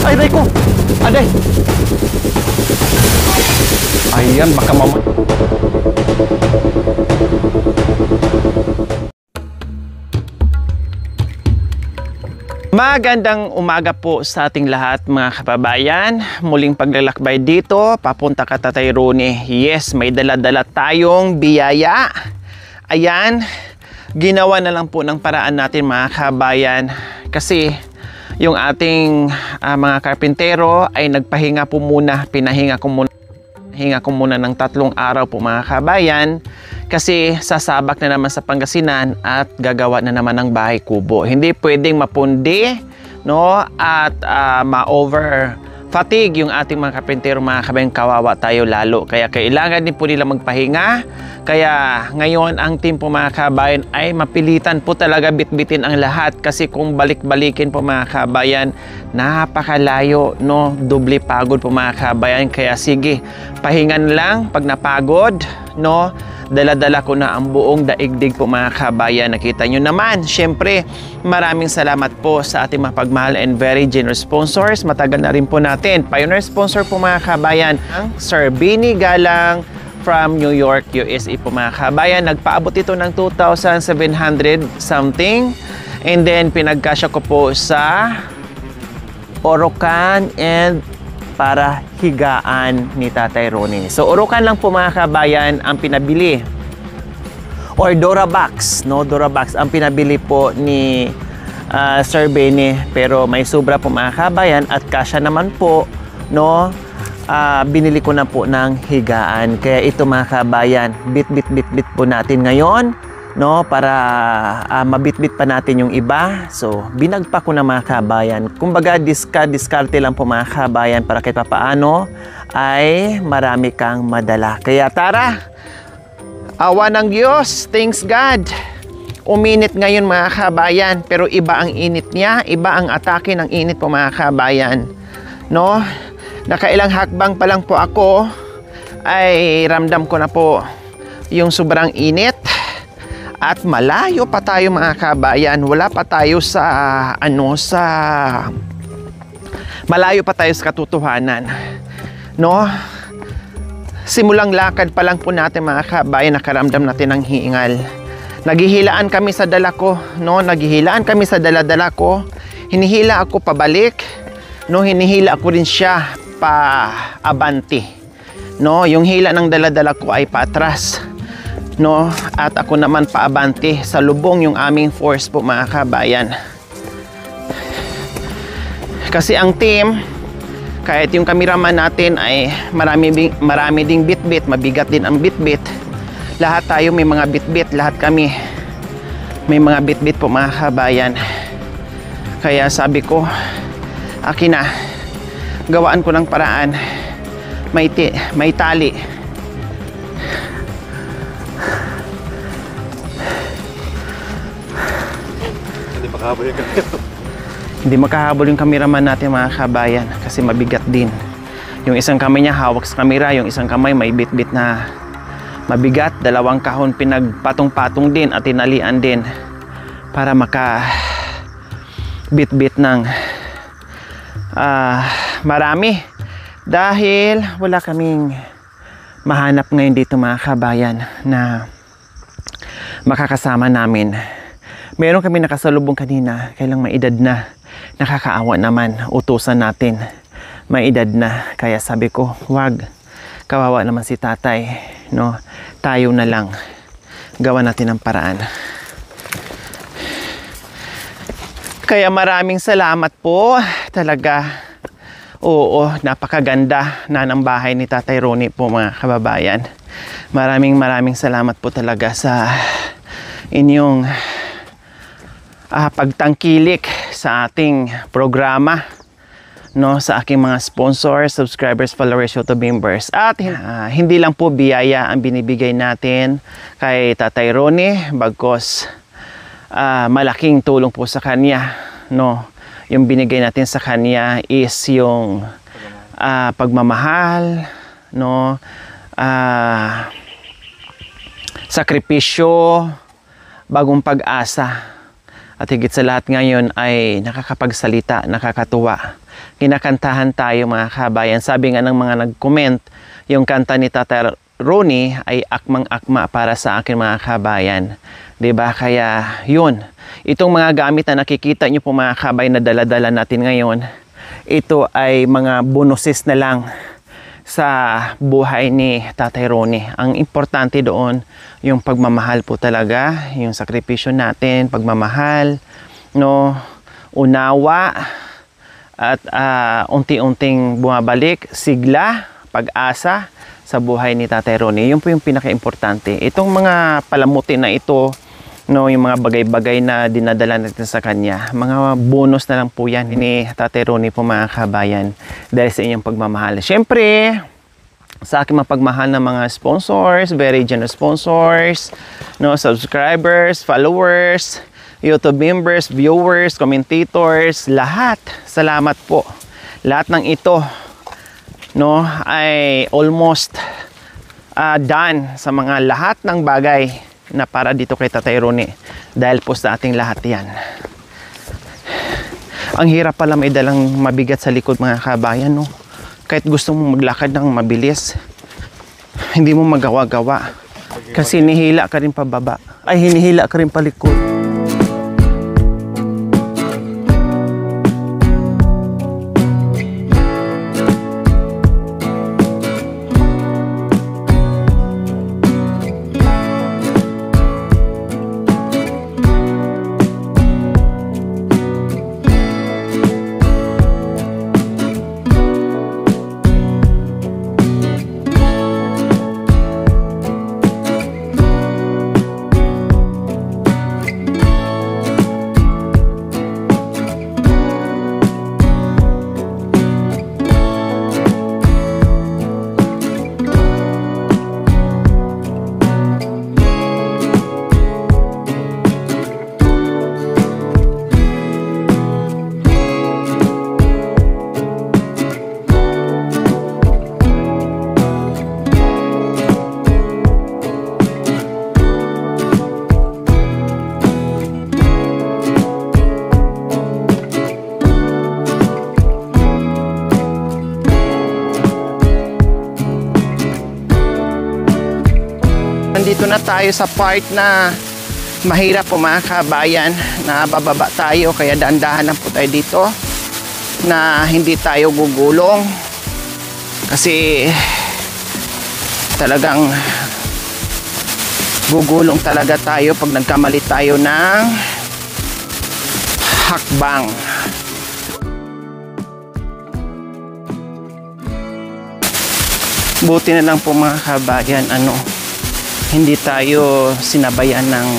Ay, day ko! Aday! Ayan, baka mama... Magandang umaga po sa ating lahat mga kababayan. Muling paglalakbay dito, papunta ka Tatay Ronnie. Yes, may dala-dala tayong biyaya. Ayan, ginawa na lang po ng paraan natin mga kababayan. Kasi yung ating mga karpintero ay nagpahinga po muna, pinahinga ko muna ng 3 araw po mga kabayan. Kasi sasabak na naman sa Pangasinan at gagawa na naman ng bahay kubo. Hindi pwedeng mapundi, no? At ma-over fatigue yung ating mga karpentero mga kabayan, kawawa tayo lalo. Kaya kailangan din po nila magpahinga. Kaya ngayon ang team po mga kabayan ay mapilitan po talaga bitbitin ang lahat. Kasi kung balik-balikin po mga kabayan, napakalayo, no? Doble pagod po mga kabayan. Kaya sige, pahingan lang pag napagod, no? Dala-dala ko na ang buong daigdig po mga kabayan. Nakita nyo naman, syempre maraming salamat po sa ating mga pagmahal and very generous sponsors. Matagal na rin po natin. Pioneer sponsor po mga kabayan, ang Sir Bini Galang from New York, USA po mga kabayan. Nagpaabot ito ng 2,700 something. And then pinagkasya ko po sa Orocan and para higaan ni Tatay Ronnie. So Orocan lang po mga kabayan ang pinabili. Or Dorabox, no? Dorabox ang pinabili po ni Sir Beni. Pero may sobra po mga kabayan at kasya naman po, no? Binili ko na po ng higaan. Kaya ito mga kabayan, bit po natin ngayon, no, para mabitbit pa natin yung iba. So binagpa ko na mga kabayan. Kumbaga diskarte lang po mga kabayan para kahit papaano ay marami kang madala. Kaya tara, awa ng Diyos, thanks God, uminit ngayon mga kabayan. Pero iba ang init niya, iba ang atake ng init po mga kabayan, no? Nakailang hakbang pa lang po ako ay ramdam ko na po yung sobrang init. At malayo pa tayo mga kabayan. Wala pa tayo sa malayo pa tayo sa katotohanan, no? Simulang lakad pa lang po natin mga kabayan, nakaramdam natin ng hingal. Naghihilaan kami sa dala ko, no? Naghihilaan kami sa dala-dala ko. Hinihila ako pabalik, no? Hinihila ako rin siya pa abante, no? Yung hila ng dala-dala ko ay paatras, no? At ako naman paabante sa lubong yung aming force po mga kabayan. Kasi ang team, kahit yung cameraman natin ay marami ding bitbit, mabigat din ang bitbit. Lahat tayo may mga bitbit, lahat kami may mga bitbit po mga kabayan. Kaya sabi ko, akin na, gawaan ko ng paraan. May tali. Hindi makahabol yung cameraman natin mga kabayan kasi mabigat din. Yung isang kamay niya hawak sa camera, yung isang kamay may bit-bit na mabigat. 2 kahon pinagpatong-patong din at tinalian din para maka bit-bit ng marami. Dahil wala kaming mahanap ngayon dito mga kabayan na makakasama namin. Meron kami nakasalubong kanina, kailang may edad na. Nakakaawa naman, utusan natin. May edad na, kaya sabi ko, wag, kawawa naman si tatay, no? Tayo na lang, gawa natin ang paraan. Kaya maraming salamat po, talaga. Oo, napakaganda na ng bahay ni Tatay Ronnie po mga kababayan. Maraming salamat po talaga sa inyong pagtangkilik sa ating programa, no, sa aking mga sponsors, subscribers, followers, YouTube members. At hindi lang po biyaya ang binibigay natin kay Tatay Ronnie, bagkos malaking tulong po sa kanya, no. Yung binigay natin sa kanya is yung pagmamahal, no, sakripisyo, bagong pag-asa. At higit sa lahat ngayon ay nakakapagsalita, nakakatuwa. Kinakantahan tayo mga kabayan. Sabi nga ng mga nag-comment, yung kanta ni Tatay Ronnie ay akmang-akma para sa akin mga kabayan. 'Di ba? Kaya yun, itong mga gamit na nakikita nyo po mga kabayan na dala-dala natin ngayon, ito ay mga bonuses na lang sa buhay ni Tatay Ronnie. Ang importante doon, yung pagmamahal po talaga, yung sakripisyo natin, pagmamahal, no, unawa, at unti-unting bumabalik, sigla, pag-asa sa buhay ni Tatay Ronnie. Yun po yung pinaka-importante. Itong mga palamuti na ito, no, yung mga bagay-bagay na dinadala natin sa kanya, mga bonus na lang po yan ni Tatay Ronnie po mga kabayan, dahil sa inyong pagmamahal. Siyempre, sa aking mapagmahal na mga sponsors, very generous sponsors, no, subscribers, followers, YouTube members, viewers, commentators, lahat, salamat po. Lahat ng ito, no, ay almost done sa mga lahat ng bagay na para dito kay Tatay Ronnie, dahil po sa ating lahat yan. Ang hirap pala may dalang mabigat sa likod mga kabayan, no? Kahit gusto mo maglakad ng mabilis, hindi mo magawa-gawa kasi hinihila ka rin pababa, ay hinihila ka rin palikod. Nandito na tayo sa part na mahirap po mga kabayan, na bababa tayo, kaya dahan-dahan lang po tayo dito na hindi tayo gugulong kasi talagang gugulong talaga tayo pag nagkamali tayo ng hakbang. Buti na lang po mga kabayan, hindi tayo sinabayan ng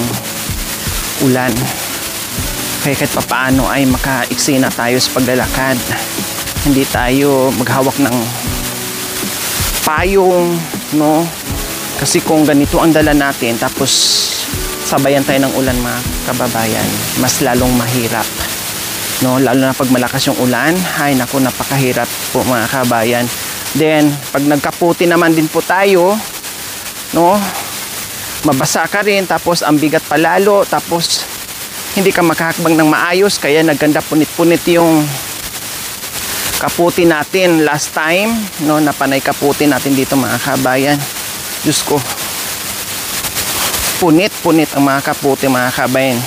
ulan. Kaya kahit papaano ay makaiksi na tayo sa paglalakad. Hindi tayo maghawak ng payong, no? Kasi kung ganito ang dala natin, tapos sabayan tayo ng ulan mga kababayan, mas lalong mahirap, no? Lalo na pag malakas yung ulan, ay naku, napakahirap po mga kababayan. Then, pag nagkaputi naman din po tayo, no? Mabasa ka rin, tapos ang bigat palalo, tapos hindi ka makahakbang ng maayos, kaya nagganda punit-punit yung kaputi natin last time, no, napanay kaputi natin dito mga kabayan. Diyos ko, punit-punit ang mga kaputi mga kabayan,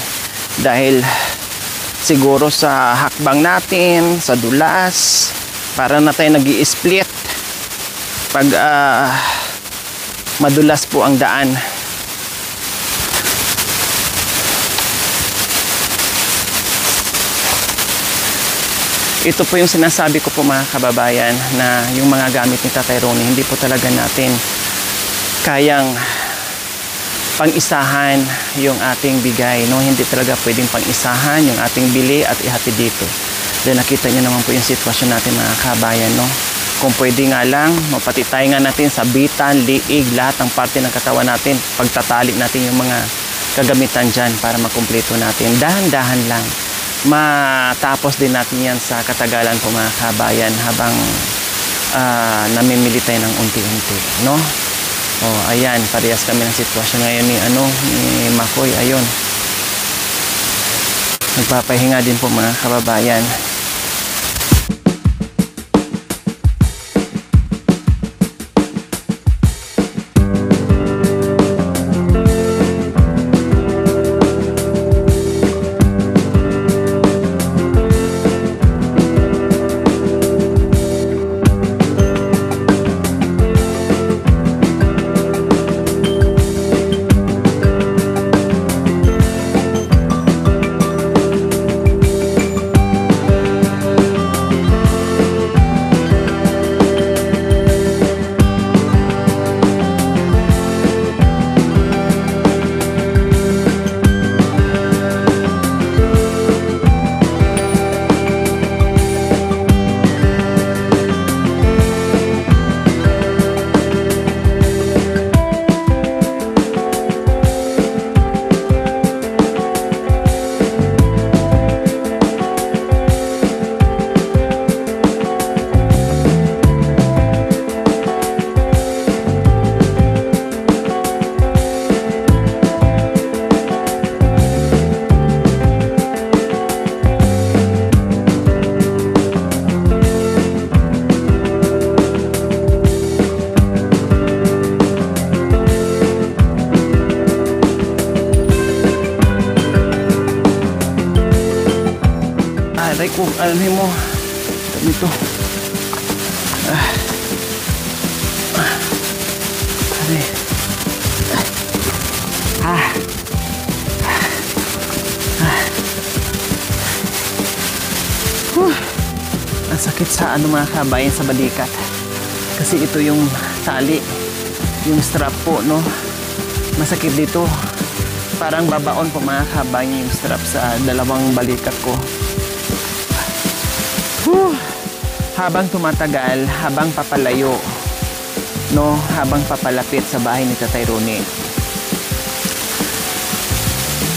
dahil siguro sa hakbang natin, sa dulas, para na tayo nag-i-split pag madulas po ang daan. Ito po yung sinasabi ko po mga kababayan, na yung mga gamit ni Tatay Ronnie, hindi po talaga natin kayang pang-isahan yung ating bigay, no? Hindi talaga pwedeng pang-isahan yung ating bili at ihati dito. Then nakita niyo naman po yung sitwasyon natin mga kababayan, no? Kung pwede nga lang, mapatitay nga natin sa bitan, liig, lahat ng parte ng katawan natin, pagtatali natin yung mga kagamitan dyan para makumpleto natin. Dahan-dahan lang. Matapos din natin yan sa katagalan po mga kabayan, habang namimili tayo ng unti-unti, no? Oh, ayan, parehas kami ng sitwasyon ngayon ni Makoy, ayun. Nagpapahinga din po mga kababayan. Aray ko, alam mo dito. Aray. Ang sakit sa mga kabayan sa balikat. Kasi ito yung tali, yung strap po, no? Masakit dito. Parang babaon po mga kabayan yung strap sa dalawang balikat ko. Habang tumatagal, habang papalayo, no, habang papalapit sa bahay ni Tatay Ronnie,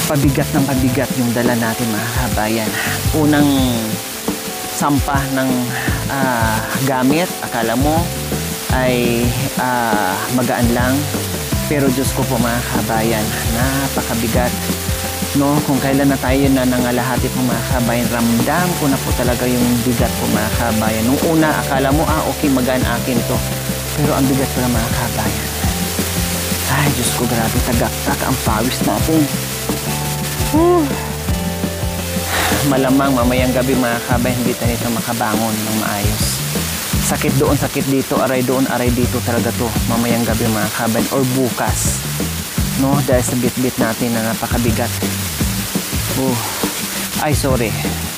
pabigat ng pabigat yung dala natin mga kabayan. Unang sampah ng gamit, akala mo ay magaan lang, pero Diyos ko po mga kabayan, napakabigat. No, kung kailan na tayo na nangalahati po mga kabayan, ramdam ko na po talaga yung bigat po mga kabayan. Nung una, akala mo, okay, magaan akin ito. Pero ang bigat pala mga kabayan. Ay, Diyos ko, grabe, tagaktak ang pawis natin. Malamang mamayang gabi mga kabayan, hindi tayo nito makabangon ng maayos. Sakit doon, sakit dito, aray doon, aray dito talaga to. Mamayang gabi mga kabayan, or bukas. No, dahil sa bit-bit natin na napakabigat. Ay, sorry.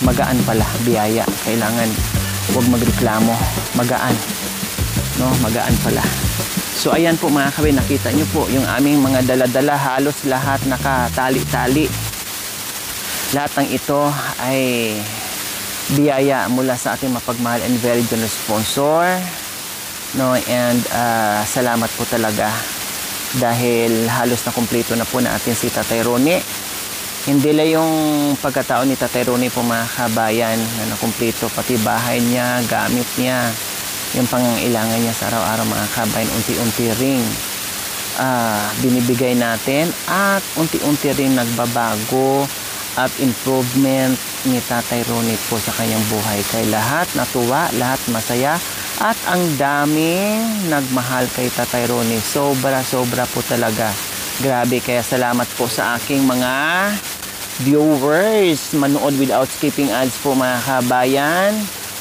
Magaan pala, biyaya. Kailangan huwag magreklamo. Magaan. No, magaan pala. So, ayan po mga kabayan, nakita nyo po yung aming mga dala-dala. Halos lahat nakatali-tali. Lahat ng ito ay biyaya mula sa ating mapagmahal and very generous sponsor. No, and salamat po talaga. Dahil halos na kumpleto na po natin si Tatay Ronnie. Hindi lang yung pagkatao ni Tatay Ronnie po mga kabayan na nakumpleto, pati bahay niya, gamit niya, yung pangangailangan niya sa araw-araw mga kabayan, unti-unti ring binibigay natin at unti-unti ring nagbabago at improvement ni Tatay Ronnie po sa kanyang buhay. Kaya lahat natuwa, lahat masaya. At ang daming nagmahal kay Tatay Ronnie. Sobra-sobra po talaga. Grabe, kaya salamat po sa aking mga viewers. Manood without skipping ads po mga kabayan.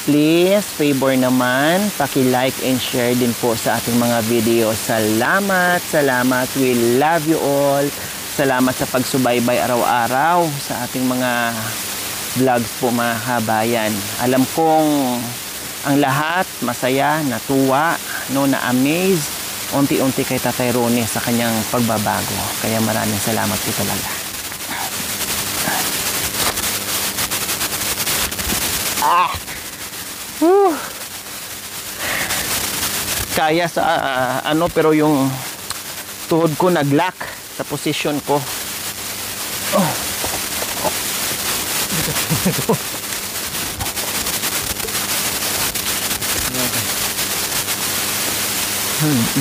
Please, favor naman, paki-like and share din po sa ating mga video. Salamat, salamat. We love you all. Salamat sa pagsubaybay araw-araw sa ating mga vlogs po mga kabayan. Alam kong ang lahat masaya, natuwa, no, na-amaze unti-unti kay Tatay Ronnie sa kanyang pagbabago. Kaya maraming salamat po talaga. Kaya sa pero yung tuhod ko nag-lock sa position ko.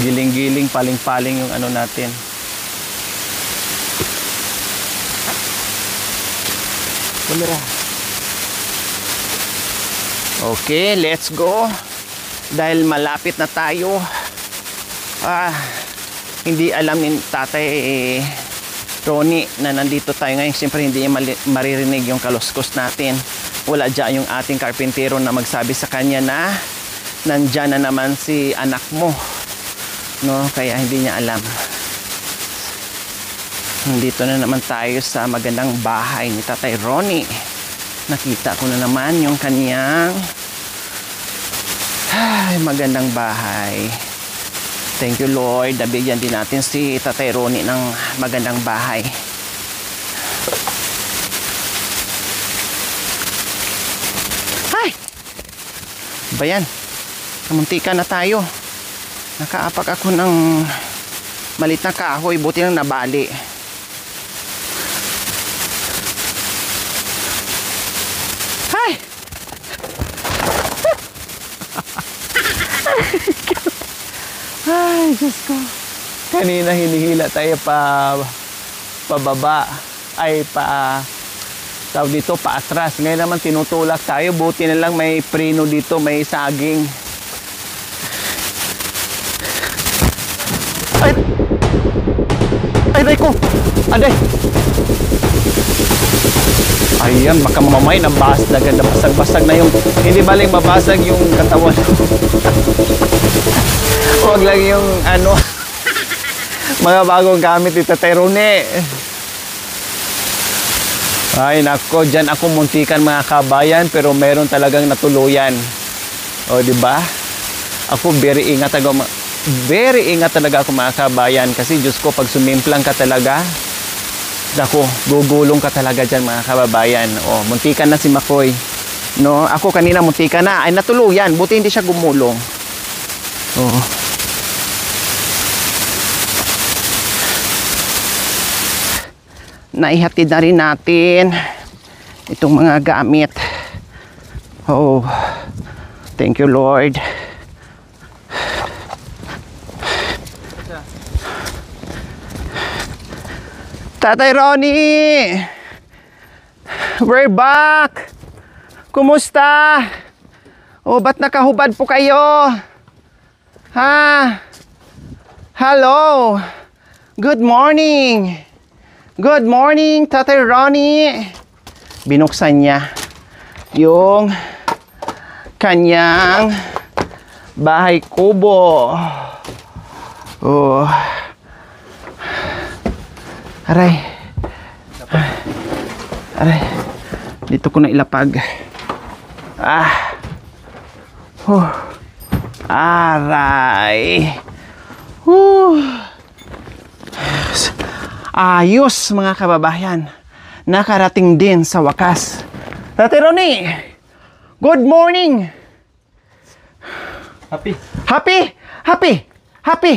Giling-giling, paling-paling yung ano natin. Camera. Okay, let's go. Dahil malapit na tayo. Hindi alam ni Tatay Ronnie na nandito tayo ngayon. Siyempre hindi niya maririnig yung kaluskos natin. Wala dyan yung ating karpintero na magsabi sa kanya na nandyan na naman si anak mo, no? Kaya hindi niya alam. Nandito na naman tayo sa magandang bahay ni Tatay Ronnie. Nakita ko na naman yung kanyang magandang bahay. Thank you Lord, nabigyan din natin si Tatay Ronnie ng magandang bahay. Ay! Ba yan? Kamuntika na tayo. Nakaapak ako ng malit na kahoy, buti lang nabali. Ay! Ay, Diyos ko. Kanina hinihila tayo pababa. Ay, tawag dito, paatras. Ngayon naman tinutulak tayo. Buti na lang may preno dito, may saging. Ay! Ay, ko! Aday! Ayan, baka mamay nabasag, basag na yung, hindi baling mabasag yung katawan. Huwag lang yung ano, mga bagong gamit ni Tatay Ronnie. Ay nako, dyan ako muntikan mga kabayan, pero meron talagang natuluyan. O di ba? Ako very ingat talaga ako mga kabayan, kasi Diyos ko, pag sumimplang ka talaga, ako, gugulong ka talaga dyan mga kababayan. O, muntikan na si Makoy. No, ako kanina muntikan na, ay natuluyan, buti hindi siya gumulong. Oo. Naihatid na rin natin itong mga gamit. Oh, thank you Lord. Tatay Ronnie, we're back. Kumusta? Oh, ba't nakahubad po kayo? Ha? Hello. Good morning. Good morning, Tatay Ronnie. Binuksan niya yung kanyang bahay kubo. Oh. Aray. Aray. Dito ko na ilapag. Aray. Ayos mga kababayan. Nakarating din sa wakas. Tatay Ronnie, good morning. Happy. Happy? Happy? Happy?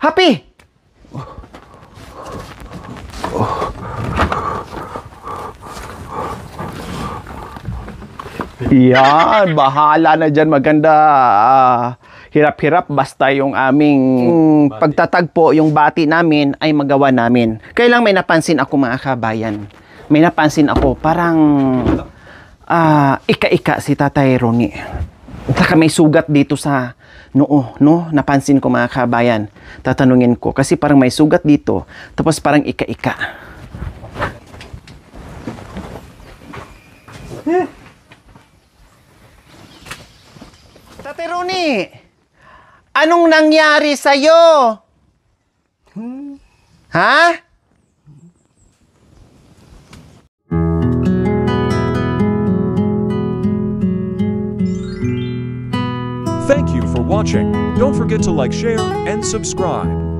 Happy? Yan, bahala na dyan. Maganda. Hirap-hirap basta yung aming pagtatagpo, yung bati namin ay magawa namin. Kailang may napansin ako mga kabayan. May napansin ako parang ika-ika si Tatay Ronnie. Saka may sugat dito sa noo, no? Napansin ko mga kabayan. Tatanungin ko kasi parang may sugat dito. Tapos parang ika-ika. Tatay Ronnie, anong nangyari sa'yo? Ha? Thank you for watching. Don't forget to like, share, and subscribe.